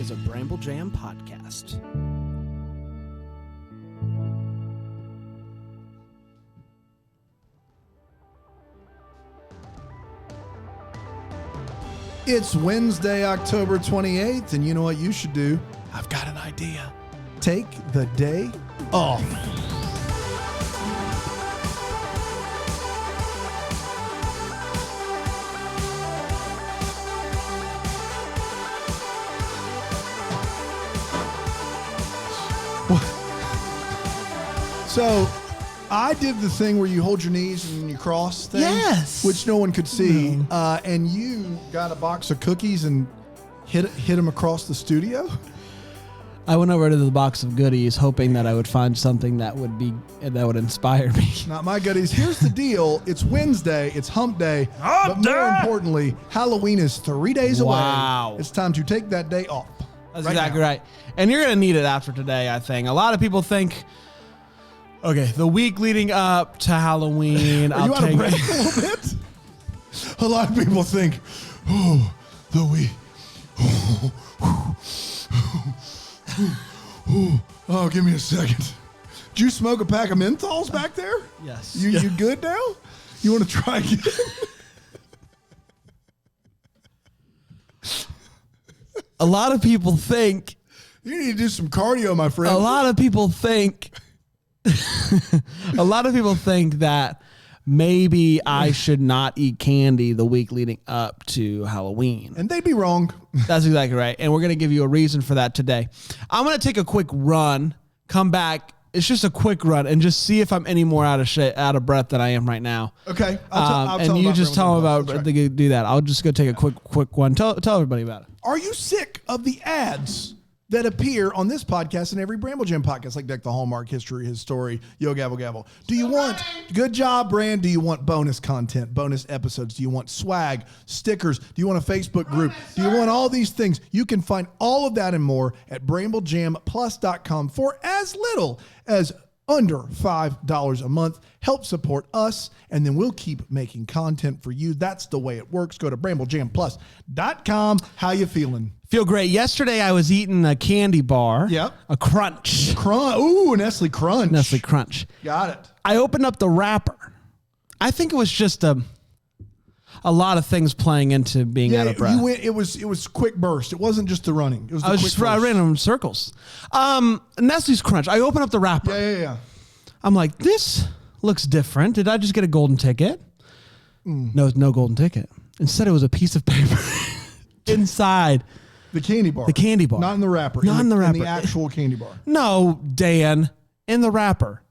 is a Bramble Jam podcast. It's Wednesday, October 28th, and you know what you should do? I've got an idea. Take the day off. So, I did the thing where you hold your knees and you cross thing. Yes. Which no one could see. And you got a box of cookies and hit them across the studio. I went over to the box of goodies hoping that I would find something that would inspire me. Not my goodies. Here's the deal. It's Wednesday. It's hump day. But more importantly, Halloween is 3 days away. Wow. It's time to take that day off. That's exactly right. And you're going to need it after today, I think. A lot of people think, okay, the week leading up to Halloween, Are you out of breath a little bit? A lot of people think, the week. Oh, give me a second. Did you smoke a pack of menthols back there? Yes. You good now? You want to try again? A lot of people think. You need to do some cardio, my friend. A lot of people think. A lot of people think that maybe I should not eat candy the week leading up to Halloween. And they'd be wrong. That's exactly right. And we're going to give you a reason for that today. I'm going to take a quick run, come back. It's just a quick run and just see if I'm any more out of breath than I am right now. Okay. I'll and you just tell them about do that. I'll just go take a quick one. Tell everybody about it. Are you sick of the ads that appear on this podcast and every Bramble Jam podcast, like Deck the Hallmark, History, His Story, Yo Gavel Gavel? Do you want, good job, Brand, do you want bonus content, bonus episodes? Do you want swag, stickers? Do you want a Facebook group? Do you want all these things? You can find all of that and more at BrambleJamPlus.com for as little as under $5 a month. Help support us, and then we'll keep making content for you. That's the way it works. Go to BrambleJamPlus.com. How you feeling? Feel great. Yesterday I was eating a candy bar. Yep. A Crunch. Ooh, Nestle Crunch. Nestle Crunch. Got it. I opened up the wrapper. I think it was just a lot of things playing into being out of breath. It was quick burst. It wasn't just the running. It was I ran in circles. Nestle's Crunch. I opened up the wrapper. Yeah. I'm like, this looks different. Did I just get a golden ticket? No, no golden ticket. Instead, it was a piece of paper inside the candy bar. The candy bar. Not in the wrapper. Not in the wrapper. In the actual candy bar. No, Dan, in the wrapper.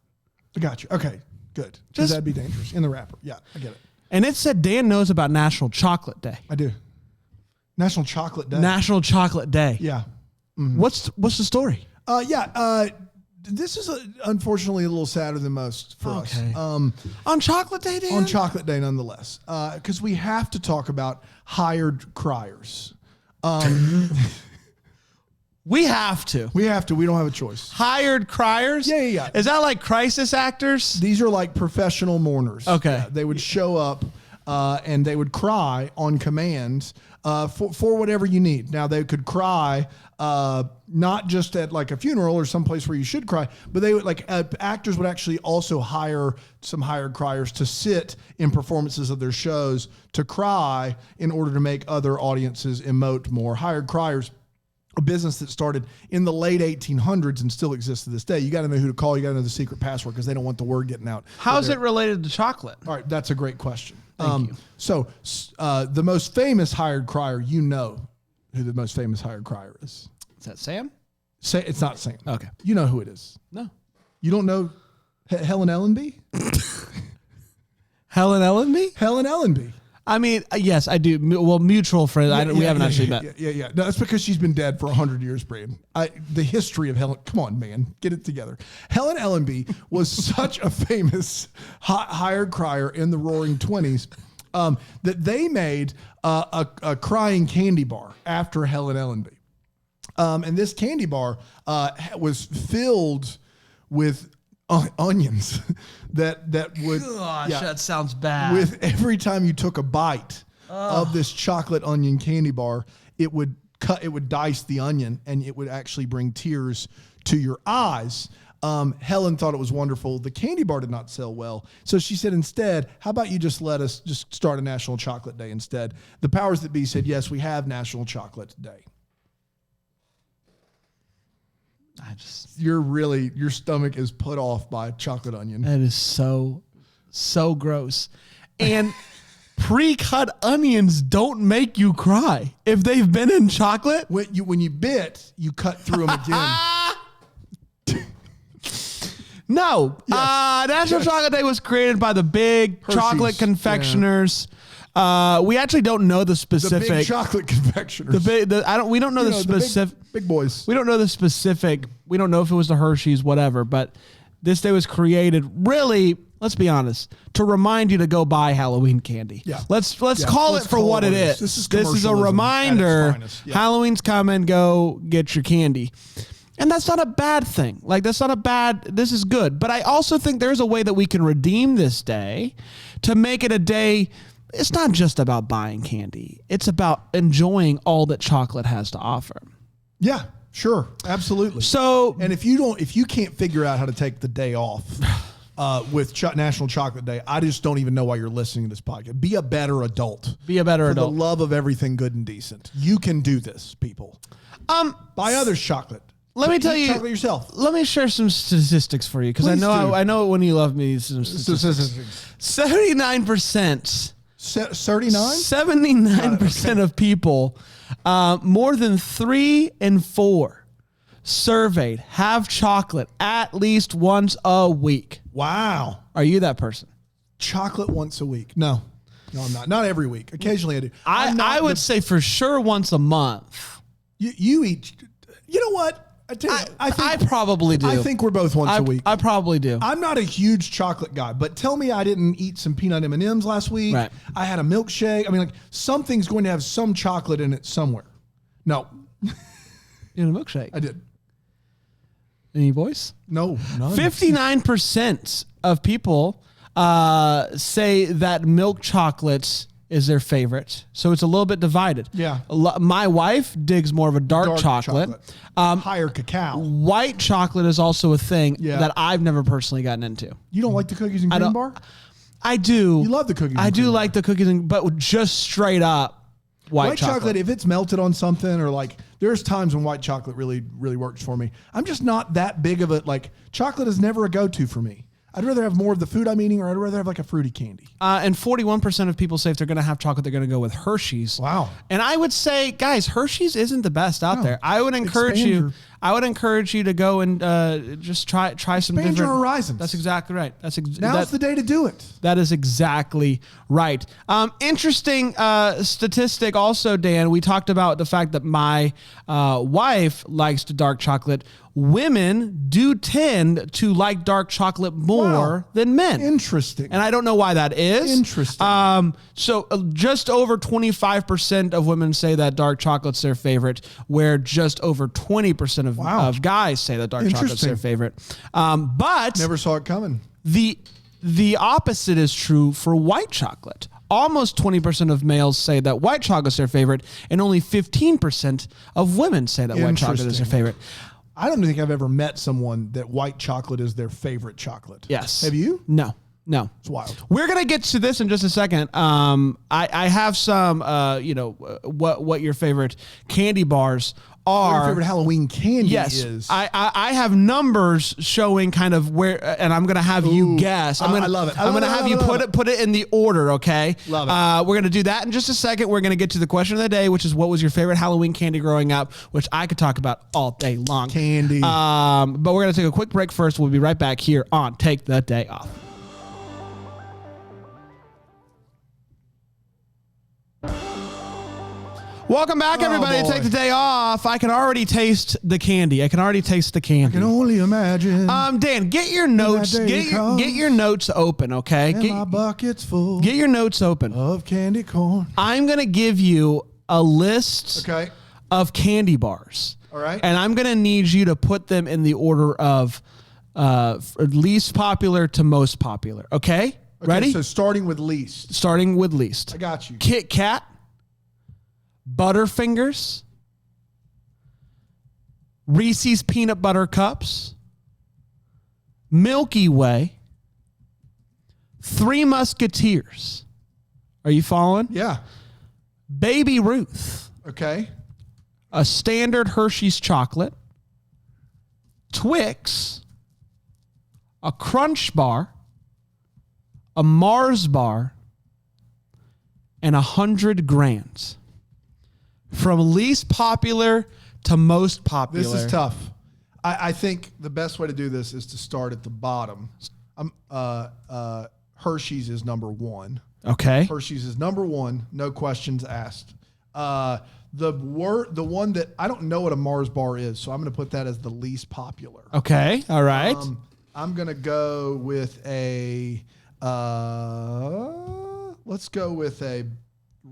I got you. Okay, good. Because that'd be dangerous. In the wrapper. Yeah, I get it. And it said Dan knows about National Chocolate Day. I do. National Chocolate Day. National Chocolate Day. Yeah. Mm-hmm. What's the story? This is unfortunately a little sadder than most for us. On Chocolate Day, Dan? On Chocolate Day, nonetheless. Because we have to talk about hired criers. We have to. We don't have a choice. Hired criers? Yeah. Is that like crisis actors? These are like professional mourners. Okay. Yeah, they would show up and they would cry on command for whatever you need. Now, they could cry not just at like a funeral or someplace where you should cry, but they would actors would actually also hire some hired criers to sit in performances of their shows to cry in order to make other audiences emote more. Hired criers, a business that started in the late 1800s and still exists to this day. You got to know who to call. You got to know the secret password because they don't want the word getting out. How is it related to chocolate? All right, that's a great question. Thank you. So the most famous hired crier, you know who the most famous hired crier is. Is that Sam? It's not Sam. Okay. You know who it is. No. You don't know Helen Ellenby? Helen Ellenby? Helen Ellenby. I mean, yes, I do. Well, mutual friends. We haven't actually met. Yeah. No, that's because she's been dead for 100 years, Brian. The history of Helen. Come on, man. Get it together. Helen Ellenby was such a famous hired crier in the Roaring 20s that they made a crying candy bar after Helen Ellenby. And this candy bar was filled with onions that would. Gosh, that sounds bad. With every time you took a bite of this chocolate onion candy bar, it would it would dice the onion, and it would actually bring tears to your eyes. Helen thought it was wonderful. The candy bar did not sell well. So she said, instead, how about you just let us just start a National Chocolate Day instead? The powers that be said, yes, we have National Chocolate Day. Your stomach is put off by chocolate onion. That is so gross. And pre-cut onions don't make you cry. If they've been in chocolate. When you bit, you cut through them again. No. Yes. National Chocolate Day was created by the big Hershey's chocolate confectioners. Yeah. We actually don't know the specific. The big chocolate confectioners. We don't know the specific. Big boys. We don't know the specific. We don't know if it was the Hershey's, whatever. But this day was created really, let's be honest, to remind you to go buy Halloween candy. Yeah. Let's call it for what it is. This is a reminder. Yeah. Halloween's coming. Go get your candy. And that's not a bad thing. This is good. But I also think there's a way that we can redeem this day to make it a day. It's not just about buying candy. It's about enjoying all that chocolate has to offer. Yeah, sure. Absolutely. So, and if you can't figure out how to take the day off with National Chocolate Day, I just don't even know why you're listening to this podcast. Be a better adult. For the love of everything good and decent. You can do this, people. Buy others chocolate. Let me tell you, chocolate yourself. Let me share some statistics for you, because I know when you love me. Some statistics. 79%. 79% of people, more than 3 in 4 surveyed have chocolate at least once a week. Wow. Are you that person? Chocolate once a week? No, I'm not. Not every week. Occasionally I do. I would say for sure once a month. You eat. You know what? I probably do. I think we're both once a week. I probably do. I'm not a huge chocolate guy, but tell me I didn't eat some peanut M&Ms last week. Right. I had a milkshake. I mean, something's going to have some chocolate in it somewhere. No. You had a milkshake? I did. Any voice? No. 59% of people say that milk chocolate is their favorite. So it's a little bit divided. Yeah. My wife digs more of a dark chocolate. Higher cacao. White chocolate is also a thing that I've never personally gotten into. You don't like the cookies and cream bar? I do. You love the cookies and I cream do bar. like the cookies, but just straight up white chocolate. If it's melted on something, or there's times when white chocolate really, really works for me. I'm just not that big of chocolate is never a go-to for me. I'd rather have more of the food I'm eating, or I'd rather have a fruity candy. And 41% of people say if they're going to have chocolate, they're going to go with Hershey's. Wow. And I would say, guys, Hershey's isn't the best out there. I would encourage you. I would encourage you to go and just try some different. Expand your horizons. That's exactly right. Now's the day to do it. That is exactly right. Interesting statistic also, Dan. We talked about the fact that my wife likes dark chocolate. Women do tend to like dark chocolate more than men. Interesting. And I don't know why that is. Interesting. So just over 25% of women say that dark chocolate's their favorite, where just over 20% of guys say that dark chocolate's their favorite. But never saw it coming. The opposite is true for white chocolate. Almost 20% of males say that white chocolate's their favorite, and only 15% of women say that white chocolate is their favorite. I don't think I've ever met someone that white chocolate is their favorite chocolate. Yes. Have you? No. It's wild. We're going to get to this in just a second. I have some, what your favorite candy bars are. What your favorite Halloween candy is. I have numbers showing kind of where, and I'm going to have you guess. I love it. I'm going to have you put it in the order, okay? Love it. We're going to do that in just a second. We're going to get to the question of the day, which is what was your favorite Halloween candy growing up, which I could talk about all day long. Candy. But we're going to take a quick break first. We'll be right back here on Take the Day Off. Welcome back, everybody. Take the day off. I can already taste the candy. I can only imagine. Dan, get your notes. Get your notes open, okay? And my bucket's full. Get your notes open. Of candy corn. I'm gonna give you a list of candy bars. All right. And I'm gonna need you to put them in the order of least popular to most popular. Okay? Ready? So starting with least. I got you. Kit Kat. Butterfingers, Reese's Peanut Butter Cups, Milky Way, Three Musketeers. Are you following? Yeah. Baby Ruth. Okay. A standard Hershey's chocolate, Twix, a Crunch bar, a Mars bar, and 100 Grands. From least popular to most popular. This is tough. I think the best way to do this is to start at the bottom. Hershey's is number one. Okay. Hershey's is number one. No questions asked. The one that I don't know what a Mars bar is, so I'm going to put that as the least popular. Okay. All right. I'm going to go with let's go with a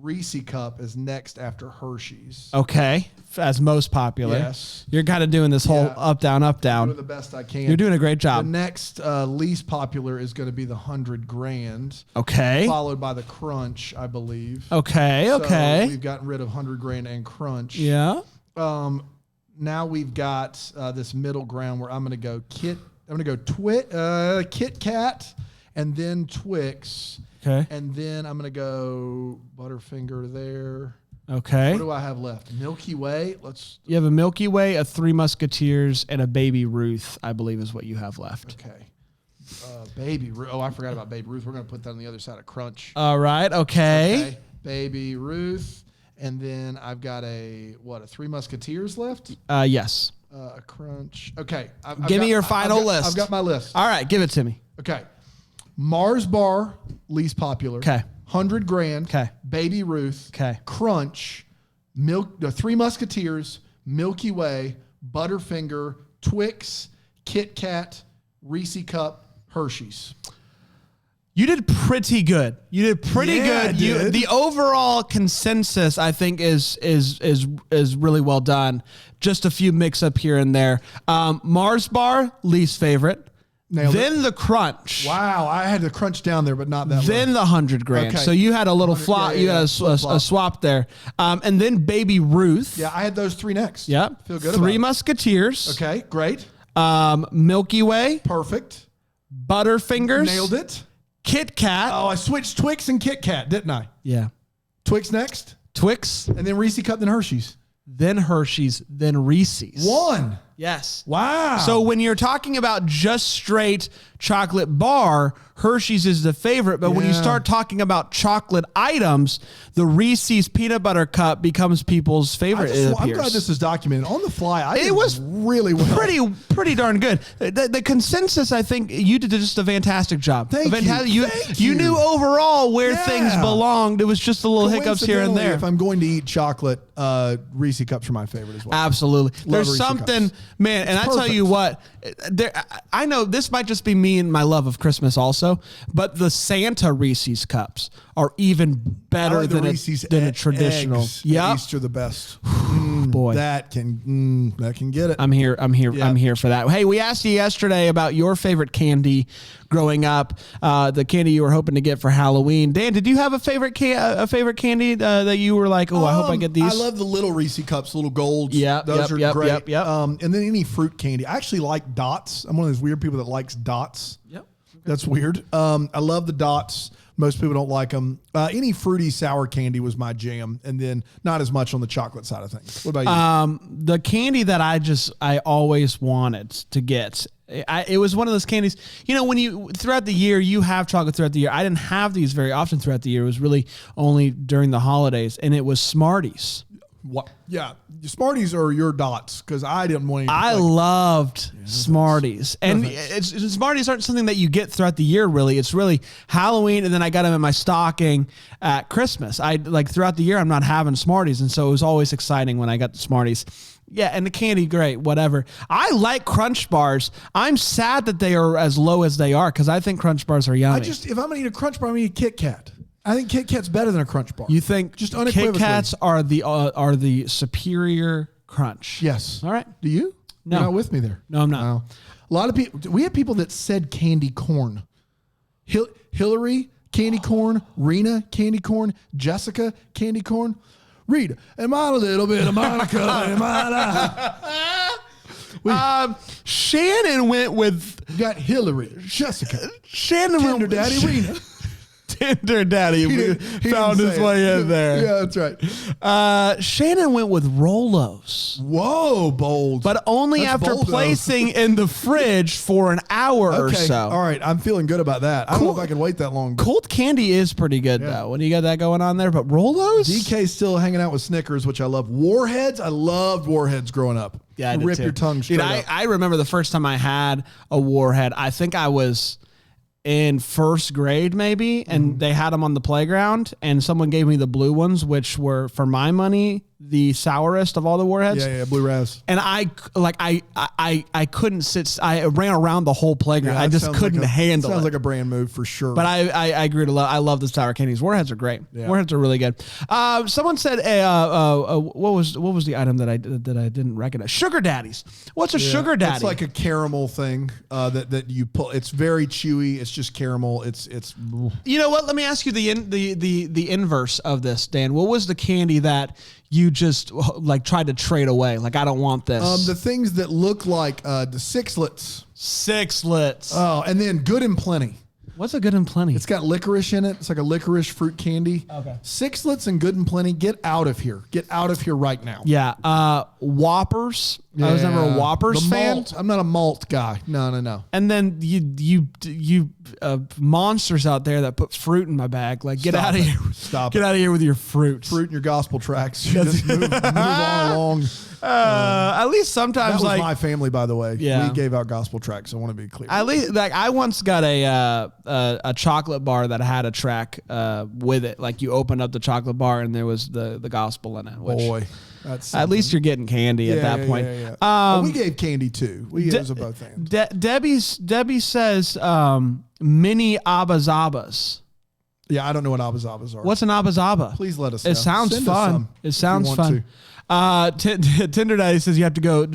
Reese cup as next after Hershey's. Okay. As most popular. Yes. You're kind of doing this whole up, down, up, down. I'm doing the best I can. You're doing a great job. The next least popular is going to be the 100 Grand. Okay. Followed by the Crunch, I believe. Okay. Okay. So we've gotten rid of 100 Grand and Crunch. Yeah. Now we've got this middle ground where I'm going to go Kit Kat and then Twix. Okay. And then I'm going to go Butterfinger there. Okay. What do I have left? Milky Way. You have a Milky Way, a Three Musketeers, and a Baby Ruth, I believe is what you have left. Okay. Baby Ruth. Oh, I forgot about Baby Ruth. We're going to put that on the other side of Crunch. All right. Okay. Baby Ruth. And then I've got a Three Musketeers left? Yes. A Crunch. Okay. Give me your final list. I've got my list. All right. Give it to me. Okay. Mars bar, least popular. Okay. 100 Grand. Okay. Baby Ruth. Okay. Crunch. The Three Musketeers. Milky Way. Butterfinger. Twix. Kit Kat. Reese Cup. Hershey's. You did pretty good. Good. The overall consensus, I think, is really well done. Just a few mix up here and there. Mars bar, least favorite. Nailed then it. The Crunch. Wow, I had the Crunch down there, but not that Then low. the 100 Grand. Okay. So you had a little flop. You had a swap there. And then Baby Ruth. Yeah, I had those three next. Yep. Feel good Three about Musketeers. Okay, great. Milky Way. Perfect. Butterfingers. Nailed it. Kit Kat. Oh, I switched Twix and Kit Kat, didn't I? Yeah. Twix next, Twix. and then Reese Cup, then Hershey's. Then Hershey's. Then Reese's. One. Yes. Wow. So when you're talking about just straight chocolate bar, Hershey's is the favorite. But when you start talking about chocolate items, the Reese's peanut butter cup becomes people's favorite. I'm glad this is documented on the fly. It was really well. pretty darn good. The consensus, I think, you did just a fantastic job. Thank you. You knew overall where things belonged. It was just a little hiccups here and there. If I'm going to eat chocolate, Reese Cups are my favorite as well. Absolutely. There's Reese something, Cups. man, and I tell you what, I know this might just be me and my love of Christmas also, but the Santa Reese's cups are even better than a traditional. Yeah, Easter the best. Boy, that can get it. I'm here for that. Hey, we asked you yesterday about your favorite candy growing up, the candy you were hoping to get for Halloween. Dan, did you have a favorite candy that you were like, oh, I hope I get these? I love the little Reese Cups, little golds. Yeah, those are great. Yep. And then any fruit candy. I actually like Dots. I'm one of those weird people that likes Dots. Yep. That's weird. I love the Dots. Most people don't like them. Any fruity sour candy was my jam, and then not as much on the chocolate side of things. What about you? The candy that I always wanted to get. It was one of those candies, when throughout the year, you have chocolate throughout the year. I didn't have these very often throughout the year. It was really only during the holidays, and it was Smarties. What? Yeah, Smarties are your Dots because I didn't want any. I loved Smarties, and Smarties aren't something that you get throughout the year. Really, it's really Halloween, and then I got them in my stocking at Christmas. Throughout the year, I'm not having Smarties, and so it was always exciting when I got the Smarties. Yeah, and the candy, great, whatever. I like Crunch bars. I'm sad that they are as low as they are because I think Crunch bars are yummy. If I'm gonna eat a Crunch bar, I'm gonna eat Kit Kat. I think Kit Kat's better than a Crunch bar. You think just unequivocally. Kit Kats are the superior Crunch? Yes. All right. Do you? No. You're not with me there. No, I'm not. No. A lot of people. We had people that said candy corn. Hillary candy corn. Rena candy corn. Jessica candy corn. Rita, am I a little bit of Monica? Am I? Shannon went with... You got Hillary, Jessica, Shannon went with Daddy Rena. Tinder Daddy found his way in there. Yeah, that's right. Shannon went with Rolos. Whoa, bold. But only That's after bold, placing in the fridge for an hour or so. All right, I'm feeling good about that. I don't know if I can wait that long. Cold candy is pretty good, though, when you got that going on there. But Rolos? DK's still hanging out with Snickers, which I love. Warheads? I loved Warheads growing up. Yeah, rip your tongue straight up. I remember the first time I had a Warhead. I think I was in first grade maybe, and they had them on the playground, and someone gave me the blue ones, which were, for my money, the sourest of all the Warheads. Yeah, blue Raz. And I couldn't sit. I ran around the whole playground. I just couldn't handle it. Sounds like a brand move for sure. But I agree to love. I love the sour candies. Warheads are great. Yeah. Warheads are really good. Someone said, what was the item that I didn't recognize? Sugar daddies. What's a sugar daddy? It's like a caramel thing that you pull. It's very chewy. It's just caramel. It's. You know what? Let me ask you the inverse of this, Dan. What was the candy that you just like tried to trade away? Like, I don't want this. The things that look like the sixlets. Sixlets. Oh, and then Good and Plenty. What's a Good and Plenty? It's got licorice in it. It's like a licorice fruit candy. Okay. Sixlets and Good and Plenty. Get out of here. Get out of here right now. Yeah. Whoppers. Yeah. I was never a Whoppers fan. Malt. I'm not a malt guy. No. And then you monsters out there that put fruit in my bag. Like, get out of here. Stop. Get out of here with your fruit. Fruit in your gospel tracks. You just move on along. At least sometimes, that was my family, by the way. Yeah. We gave out gospel tracks. I want to be clear. At least, like, I once got a chocolate bar that had a track with it. Like, you opened up the chocolate bar and there was the gospel in it. Which, boy, that's at least you're getting candy at that point. Yeah. We gave candy too. We gave it both hands. Debbie says mini abazabas. Yeah, I don't know what abazabas are. What's an abazaba? Please let us know. It sounds fun. It sounds fun. Tinder Daddy says you have to go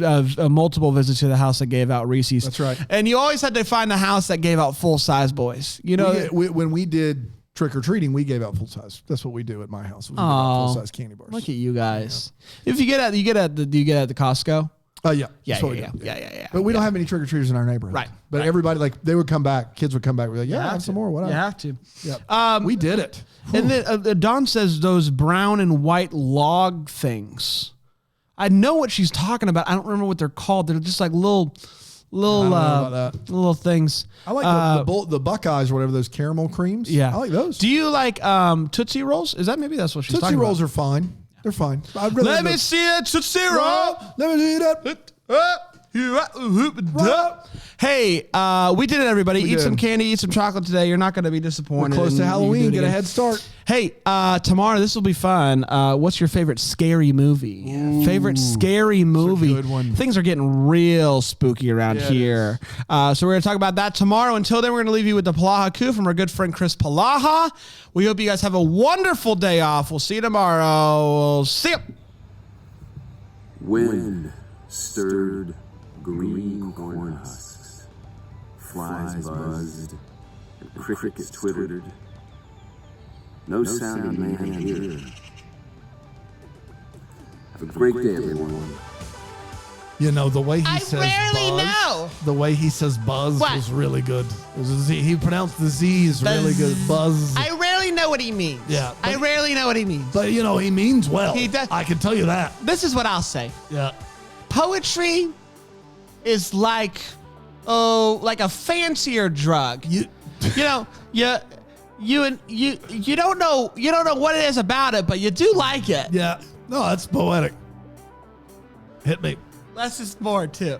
multiple visits to the house that gave out Reese's. That's right. And you always had to find the house that gave out full-size boys. You know, when we did trick-or-treating, we gave out full-size. That's what we do at my house. We give out full-size candy bars. Look at you guys. Yeah. If you get at the Costco? Yeah. But we don't have any trick-or-treaters in our neighborhood. Right. But everybody, like, they would come back. Kids would come back. We're like, have some more. Whatever. You have to. Yeah. We did it. And then Don says those brown and white log things. I know what she's talking about. I don't remember what they're called. They're just like little things. I like the Buckeyes or whatever, those caramel creams. Yeah. I like those. Do you like Tootsie Rolls? That's what she's talking about? Tootsie Rolls are fine. They're fine. Let me see that Tootsie Roll. Let me see that. Hey, we did it, everybody. Eat some candy, eat some chocolate today. You're not going to be disappointed. We're close to Halloween. Get a head start. Hey, tomorrow, this will be fun. What's your favorite scary movie? Ooh, favorite scary movie? That's a good one. Things are getting real spooky around here. So we're going to talk about that tomorrow. Until then, we're going to leave you with the Palaha Coup from our good friend Chris Palaha. We hope you guys have a wonderful day off. We'll see you tomorrow. See you. Wind stirred green corn husks, flies buzzed, and crickets twittered. No sound man here. Have a great day, everyone. You know, the way he says buzz, the way he says buzz was really good. He pronounced the Z's really good. Buzz. I rarely know what he means. Yeah. I rarely know what he means. But, you know, he means well. He does. I can tell you that. This is what I'll say. Yeah. Poetry is like a fancier drug. You don't know what it is about it, but you do like it. Yeah. No, that's poetic. Hit me. Less is more too.